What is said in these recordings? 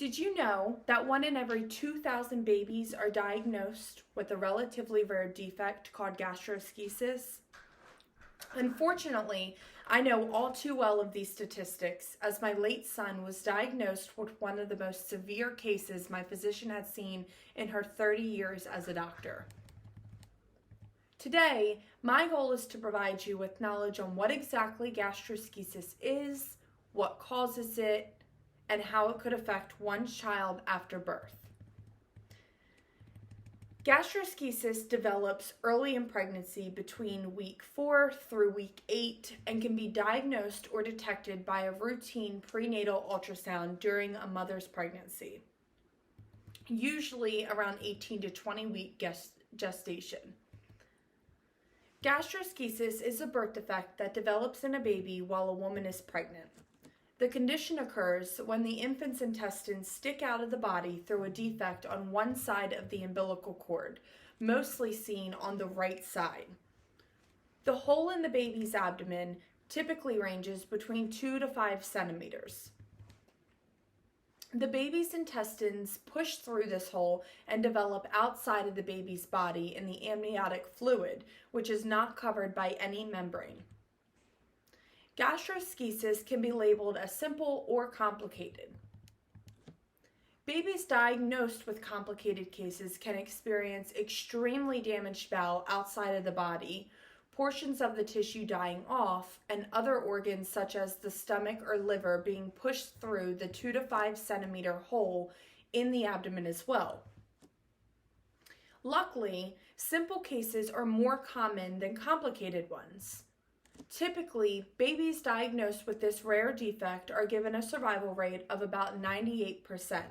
Did you know that 1 in every 2,000 babies are diagnosed with a relatively rare defect called gastroschisis? Unfortunately, I know all too well of these statistics, as my late son was diagnosed with one of the most severe cases my physician had seen in her 30 years as a doctor. Today, my goal is to provide you with knowledge on what exactly gastroschisis is, what causes it, and how it could affect one's child after birth. Gastroschisis develops early in pregnancy between week 4 through week 8 and can be diagnosed or detected by a routine prenatal ultrasound during a mother's pregnancy, usually around 18 to 20 week gestation. Gastroschisis is a birth defect that develops in a baby while a woman is pregnant. The condition occurs when the infant's intestines stick out of the body through a defect on one side of the umbilical cord, mostly seen on the right side. The hole in the baby's abdomen typically ranges between 2 to 5 centimeters. The baby's intestines push through this hole and develop outside of the baby's body in the amniotic fluid, which is not covered by any membrane. Gastroschisis can be labeled as simple or complicated. Babies diagnosed with complicated cases can experience extremely damaged bowel outside of the body, portions of the tissue dying off, and other organs such as the stomach or liver being pushed through the 2 to 5 centimeter hole in the abdomen as well. Luckily, simple cases are more common than complicated ones. Typically, babies diagnosed with this rare defect are given a survival rate of about 98%.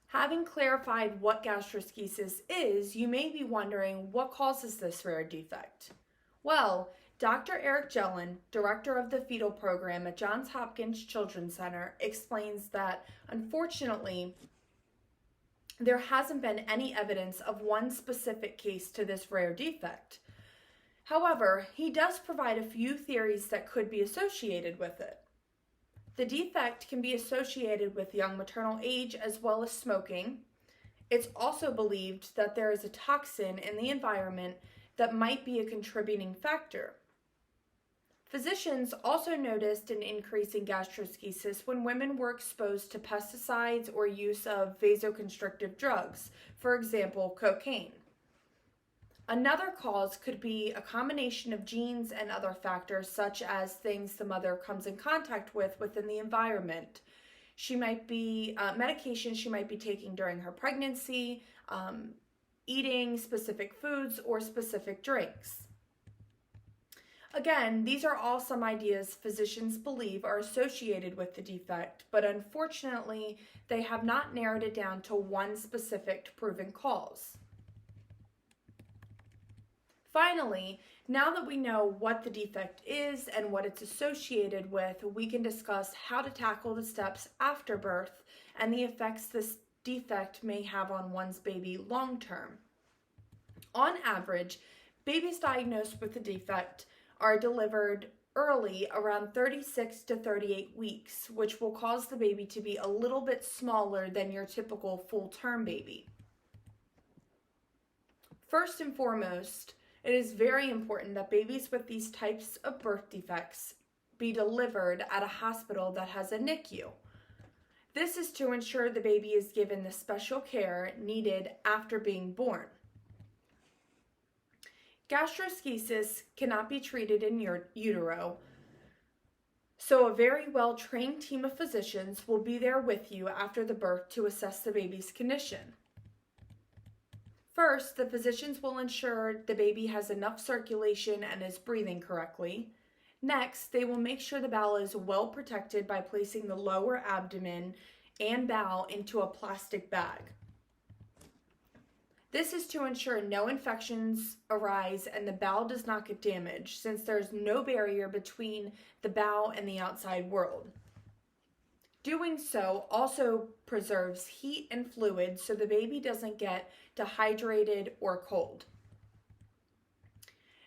Having clarified what gastroschisis is, you may be wondering what causes this rare defect. Well, Dr. Eric Jelen, director of the fetal program at Johns Hopkins Children's Center, explains that, unfortunately, there hasn't been any evidence of one specific case to this rare defect. However, he does provide a few theories that could be associated with it. The defect can be associated with young maternal age as well as smoking. It's also believed that there is a toxin in the environment that might be a contributing factor. Physicians also noticed an increase in gastroschisis when women were exposed to pesticides or use of vasoconstrictive drugs, for example, cocaine. Another cause could be a combination of genes and other factors, such as things the mother comes in contact with within the environment. She might be medication she might be taking during her pregnancy, eating specific foods or specific drinks. Again, these are all some ideas physicians believe are associated with the defect, but unfortunately, they have not narrowed it down to one specific proven cause. Finally, now that we know what the defect is and what it's associated with, we can discuss how to tackle the steps after birth and the effects this defect may have on one's baby long term. On average, babies diagnosed with the defect are delivered early, around 36 to 38 weeks, which will cause the baby to be a little bit smaller than your typical full-term baby. First and foremost, it is very important that babies with these types of birth defects be delivered at a hospital that has a NICU. This is to ensure the baby is given the special care needed after being born. Gastroschisis cannot be treated in utero, so a very well-trained team of physicians will be there with you after the birth to assess the baby's condition. First, the physicians will ensure the baby has enough circulation and is breathing correctly. Next, they will make sure the bowel is well protected by placing the lower abdomen and bowel into a plastic bag. This is to ensure no infections arise and the bowel does not get damaged, since there is no barrier between the bowel and the outside world. Doing so also preserves heat and fluid so the baby doesn't get dehydrated or cold.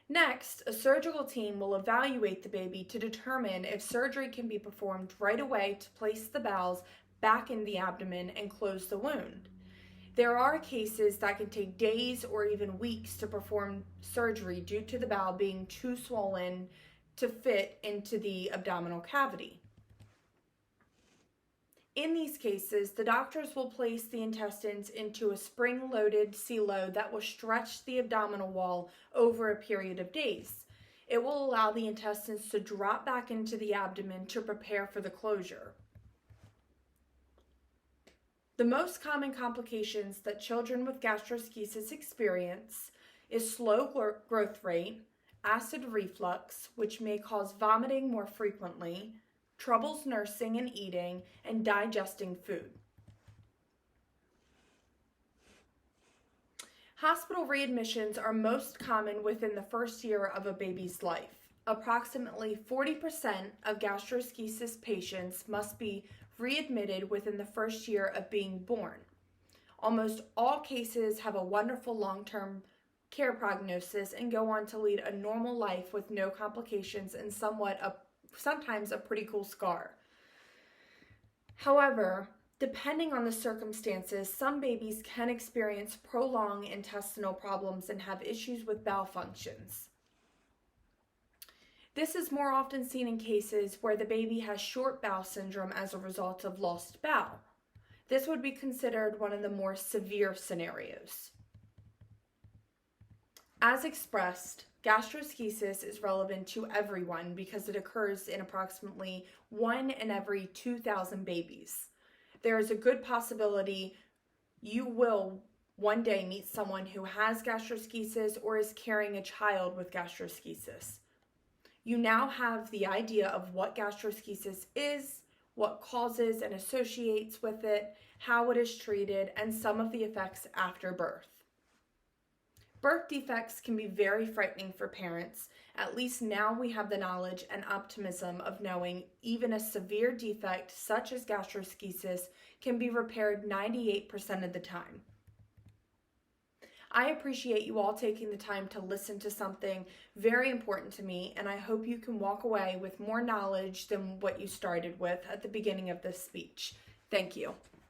Next, a surgical team will evaluate the baby to determine if surgery can be performed right away to place the bowels back in the abdomen and close the wound. There are cases that can take days or even weeks to perform surgery due to the bowel being too swollen to fit into the abdominal cavity. In these cases, the doctors will place the intestines into a spring-loaded silo that will stretch the abdominal wall over a period of days. It will allow the intestines to drop back into the abdomen to prepare for the closure. The most common complications that children with gastroschisis experience is slow growth rate, acid reflux, which may cause vomiting more frequently, troubles nursing and eating, and digesting food. Hospital readmissions are most common within the first year of a baby's life. Approximately 40% of gastroschisis patients must be readmitted within the first year of being born. Almost all cases have a wonderful long-term care prognosis and go on to lead a normal life with no complications and sometimes a pretty cool scar. However, depending on the circumstances, some babies can experience prolonged intestinal problems and have issues with bowel functions. This is more often seen in cases where the baby has short bowel syndrome as a result of lost bowel. This would be considered one of the more severe scenarios. As expressed, gastroschisis is relevant to everyone because it occurs in approximately 1 in every 2,000 babies. There is a good possibility you will one day meet someone who has gastroschisis or is carrying a child with gastroschisis. You now have the idea of what gastroschisis is, what causes and associates with it, how it is treated, and some of the effects after birth. Birth defects can be very frightening for parents. At least now we have the knowledge and optimism of knowing even a severe defect such as gastroschisis can be repaired 98% of the time. I appreciate you all taking the time to listen to something very important to me, and I hope you can walk away with more knowledge than what you started with at the beginning of this speech. Thank you.